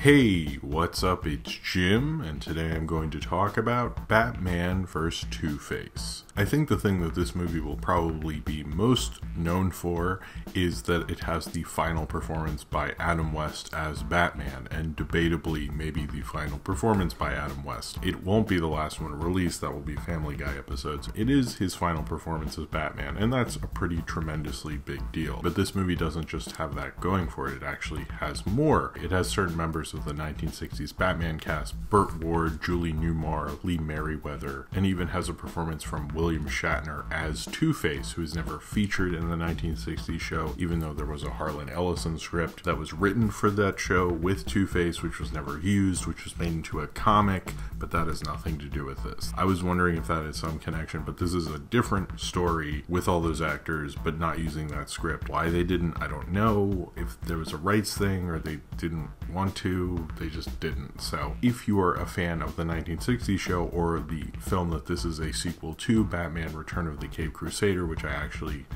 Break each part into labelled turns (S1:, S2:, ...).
S1: Hey, what's up? It's Jim, and today I'm going to talk about Batman vs. Two-Face. I think the thing that this movie will probably be most known for is that it has the final performance by Adam West as Batman, and debatably maybe the final performance by Adam West. It won't be the last one released, that will be Family Guy episodes. It is his final performance as Batman, and that's a pretty tremendously big deal. But this movie doesn't just have that going for it, it actually has more. It has certain members of the 1960s Batman cast, Burt Ward, Julie Newmar, Lee Merriweather, and even has a performance from William Shatner as Two-Face, who is never featured in the 1960s show, even though there was a Harlan Ellison script that was written for that show with Two-Face, which was never used, which was made into a comic, but that has nothing to do with this. I was wondering if that is some connection, but this is a different story with all those actors, but not using that script. Why they didn't, I don't know. If there was a rights thing or they didn't want to, they just didn't. So if you are a fan of the 1960s show or the film that this is a sequel to, Batman Return of the Caped Crusader, which I actually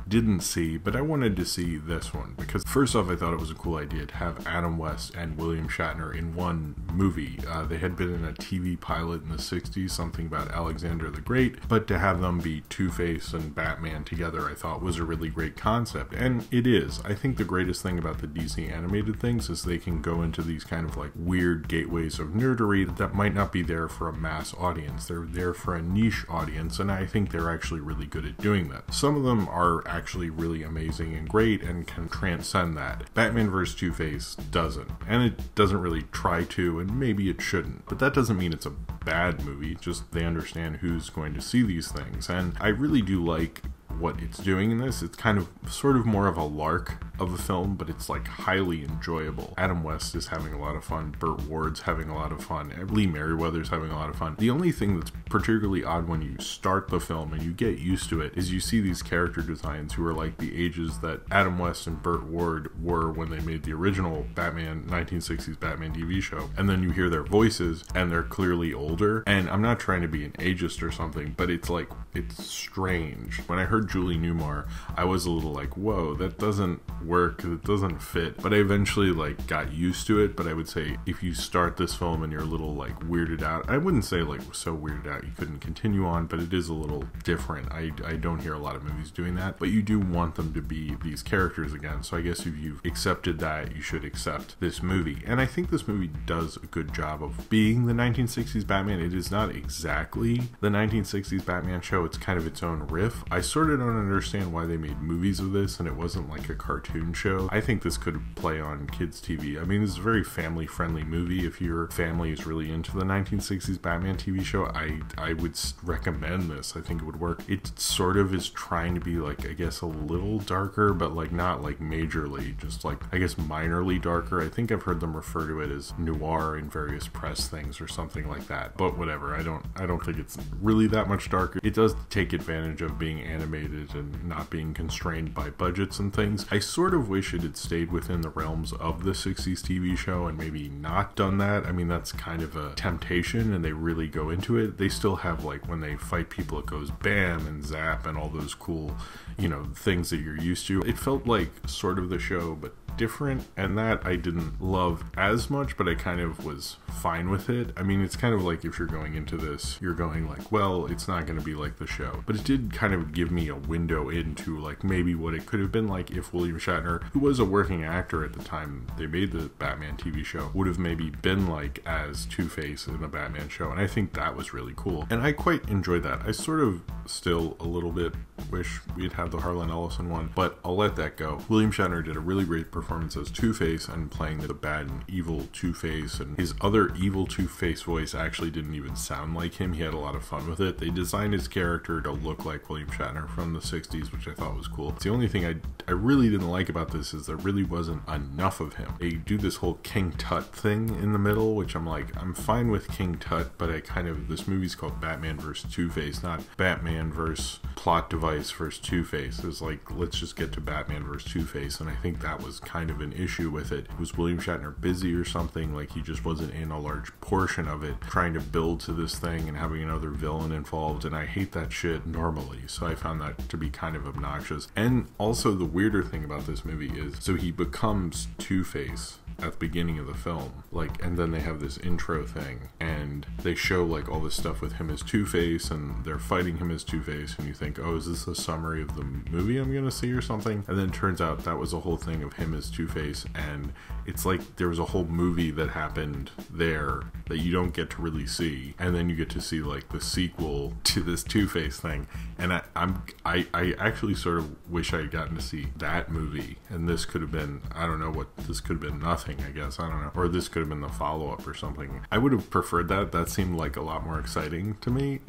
S1: didn't see, but I wanted to see this one because first off, I thought it was a cool idea to have Adam West and William Shatner in one movie. They had been in a TV pilot in the 60s, something about Alexander the Great, but to have them be Two-Face and Batman together I thought was a really great concept, and it is. I think the greatest thing about the DC animated things is they can go into these kind of like weird gateways of nerdery that might not be there for a mass audience. They're there for a niche audience, and I think they're actually really good at doing that. Some of them are actually really amazing and great and can transcend that. Batman vs. Two-Face doesn't, and it doesn't really try to, and maybe it shouldn't, but that doesn't mean it's a bad movie, just they understand who's going to see these things, and I really do like what it's doing in this. It's kind of sort of more of a lark of a film, but it's like highly enjoyable. Adam West is having a lot of fun, Burt Ward's having a lot of fun, Lee Merriweather's having a lot of fun. The only thing that's particularly odd when you start the film and you get used to it is you see these character designs who are like the ages that Adam West and Burt Ward were when they made the original Batman 1960s Batman TV show, and then you hear their voices and they're clearly older, and I'm not trying to be an ageist or something, but it's like, it's strange. When I heard Julie Newmar, I was a little like, whoa, that doesn't work, it doesn't fit, but I eventually like got used to it. But I would say if you start this film and you're a little like weirded out, I wouldn't say like so weirded out you couldn't continue on, but it is a little different. I don't hear a lot of movies doing that, but you do want them to be these characters again, so I guess if you've accepted that, you should accept this movie. And I think this movie does a good job of being the 1960s Batman. It is not exactly the 1960s Batman show, it's kind of its own riff. I sort of don't understand why they made movies of this and it wasn't like a cartoon show. I think this could play on kids TV. I mean, this is a very family friendly movie. If your family is really into the 1960s Batman TV show, I would recommend this. I think it would work. It sort of is trying to be like, I guess, a little darker, but like not like majorly, just like I guess minorly darker. I think I've heard them refer to it as noir in various press things or something like that, but whatever. I don't think it's really that much darker. It does take advantage of being animated and not being constrained by budgets and things. I sort of wish it had stayed within the realms of the 60s TV show and maybe not done that. I mean, that's kind of a temptation and they really go into it. They still have like when they fight people it goes bam and zap and all those cool, you know, things that you're used to. It felt like sort of the show but different, and that I didn't love as much, but I kind of was fine with it. I mean, it's kind of like if you're going into this, you're going like, well, it's not going to be like the show, but it did kind of give me a window into like maybe what it could have been like if William Shatner, who was a working actor at the time they made the Batman TV show, would have maybe been like as Two-Face in the Batman show, and I think that was really cool, and I quite enjoyed that. I sort of still a little bit wish we'd had the Harlan Ellison one, but I'll let that go. William Shatner did a really great performance as Two-Face and playing the bad and evil Two-Face, and his other evil Two-Face voice actually didn't even sound like him. He had a lot of fun with it. They designed his character to look like William Shatner from the 60s, which I thought was cool. It's the only thing I really didn't like about this is there really wasn't enough of him. They do this whole King Tut thing in the middle, which I'm like, I'm fine with King Tut, but I kind of, this movie's called Batman vs. Two-Face, not Batman vs. Plot Device vs. Two-Face. It's like, let's just get to Batman vs. Two-Face, and I think that was kind of an issue with it. Was William Shatner busy or something? Like, he just wasn't in a large portion of it, trying to build to this thing and having another villain involved, and I hate that shit normally, so I found that to be kind of obnoxious. And also, the weirder thing about this movie is, so he becomes Two-Face at the beginning of the film, like, and then they have this intro thing and they show like all this stuff with him as Two-Face and they're fighting him as Two-Face, and you think, oh, is this a summary of the movie I'm gonna see or something? And then it turns out that was a whole thing of him as Two-Face, and it's like there was a whole movie that happened there that you don't get to really see, and then you get to see like the sequel to this Two-Face thing. And I actually sort of wish I had gotten to see that movie, and this could have been, I don't know what, this could have been nothing, I guess, I don't know, or this could have been the follow-up or something. I would have preferred that. That seemed like a lot more exciting to me.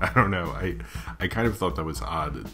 S1: I don't know, I kind of thought that was odd,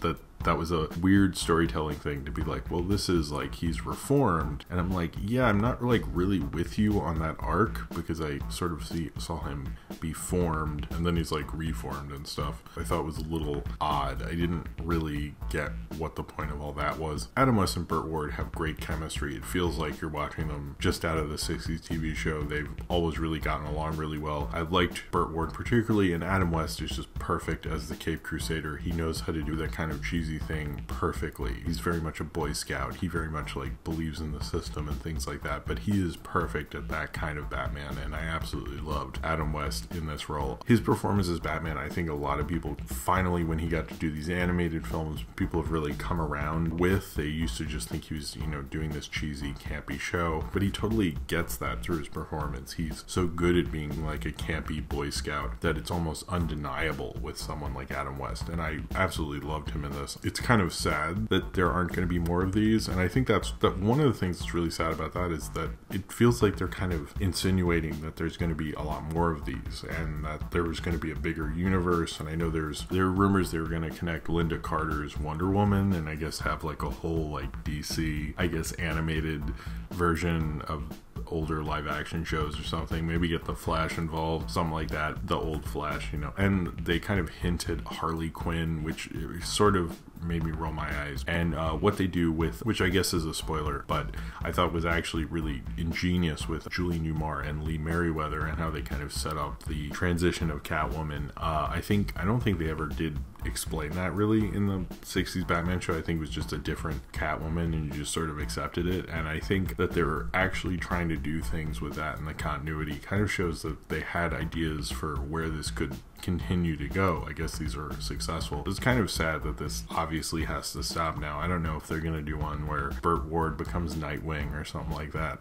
S1: that was a weird storytelling thing to be like, well, this is like, he's reformed, and I'm like, yeah, I'm not like really with you on that arc, because I sort of saw him be formed and then he's like reformed and stuff. I thought it was a little odd. I didn't really get what the point of all that was. Adam West and Burt Ward have great chemistry. It feels like you're watching them just out of the 60s TV show. They've always really gotten along really well. I liked Burt Ward particularly, and Adam West is just perfect as the Cape Crusader. He knows how to do that kind of cheesy thing perfectly. He's very much a Boy Scout. He very much like believes in the system and things like that, but he is perfect at that kind of Batman, and I absolutely loved Adam West in this role. His performance as Batman, I think a lot of people finally, when he got to do these animated films, people have really come around with. They used to just think he was, you know, doing this cheesy, campy show, but he totally gets that through his performance. He's so good at being like a campy Boy Scout that it's almost undeniable with someone like Adam West, and I absolutely loved him in this. It's kind of sad that there aren't going to be more of these, and I think that one of the things that's really sad about that is that it feels like they're kind of insinuating that there's going to be a lot more of these, and that there was going to be a bigger universe. And I know there are rumors they were going to connect Linda Carter's Wonder Woman, and I guess have like a whole like DC, I guess, animated version of older live action shows or something, maybe get the Flash involved, something like that, the old Flash, you know. And they kind of hinted Harley Quinn, which sort of made me roll my eyes, and what they do with, which I guess is a spoiler, but I thought was actually really ingenious with Julie Newmar and Lee Merriweather, and how they kind of set up the transition of Catwoman. I don't think they ever did explain that really in the 60s Batman show. I think it was just a different Catwoman and you just sort of accepted it, and I think that they were actually trying to do things with that, and the continuity kind of shows that they had ideas for where this could continue to go. I guess these are successful. It's kind of sad that this obviously has to stop now. I don't know if they're gonna do one where Burt Ward becomes Nightwing or something like that,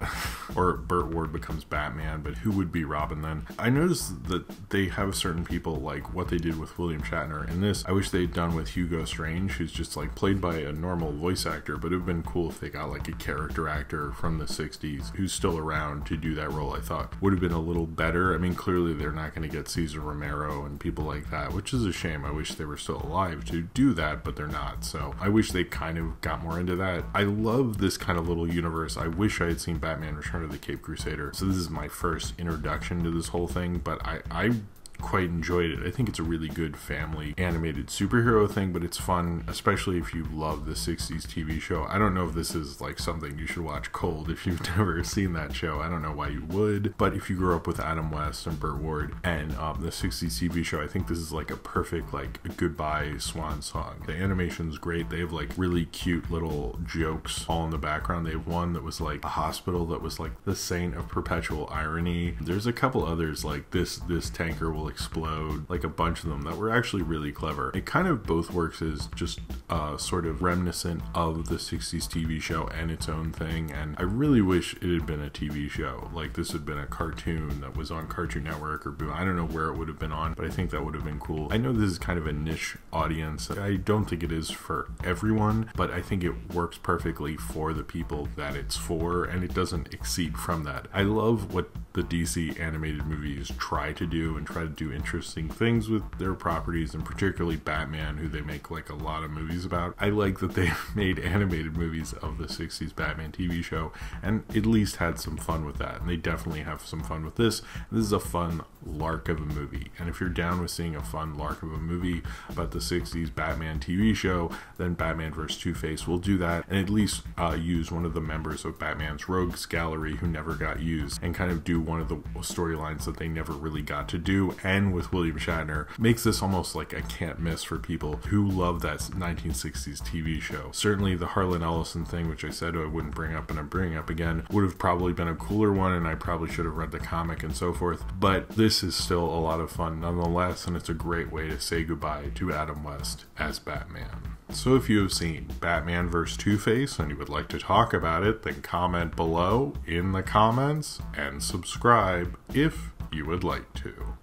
S1: or Burt Ward becomes Batman, but who would be Robin then? I noticed that they have certain people, like what they did with William Shatner in this, I wish they'd done with Hugo Strange, who's just like played by a normal voice actor, but it would have been cool if they got like a character actor from the 60s who's still around to do that role. I thought would have been a little better. I mean, clearly they're not going to get Cesar Romero and people like that, which is a shame. I wish they were still alive to do that, but they're not. So I wish they kind of got more into that. I love this kind of little universe. I wish I had seen Batman Return of the Cape Crusader. So this is my first introduction to this whole thing, but I quite enjoyed it. I think it's a really good family animated superhero thing, but it's fun, especially if you love the 60s TV show. I don't know if this is like something you should watch cold if you've never seen that show. I don't know why you would, but if you grew up with Adam West and Burt Ward and the 60s TV show, I think this is like a perfect like a goodbye swan song. The animation's great. They have like really cute little jokes all in the background. They have one that was like a hospital that was like the saint of perpetual irony. There's a couple others like this tanker will explode, like a bunch of them that were actually really clever. It kind of both works as just sort of reminiscent of the 60s TV show and its own thing, and I really wish it had been a TV show. Like this had been a cartoon that was on Cartoon Network or Boom. I don't know where it would have been on, but I think that would have been cool. I know this is kind of a niche audience. I don't think it is for everyone, but I think it works perfectly for the people that it's for, and it doesn't exceed from that. I love what the DC animated movies try to do and try to do interesting things with their properties, and particularly Batman, who they make like a lot of movies about. I like that they made animated movies of the 60s Batman TV show and at least had some fun with that, and they definitely have some fun with this. This is a fun lark of a movie, and if you're down with seeing a fun lark of a movie about the 60s Batman TV show, then Batman vs. Two-Face will do that, and at least use one of the members of Batman's rogues gallery who never got used, and kind of do one of the storylines that they never really got to do. And with William Shatner, makes this almost like a can't miss for people who love that 1960s TV show. Certainly the Harlan Ellison thing, which I said I wouldn't bring up and I'm bringing up again, would have probably been a cooler one, and I probably should have read the comic and so forth, but this is still a lot of fun nonetheless, and it's a great way to say goodbye to Adam West as Batman. So if you have seen Batman vs. Two-Face and you would like to talk about it, then comment below in the comments and subscribe if you would like to.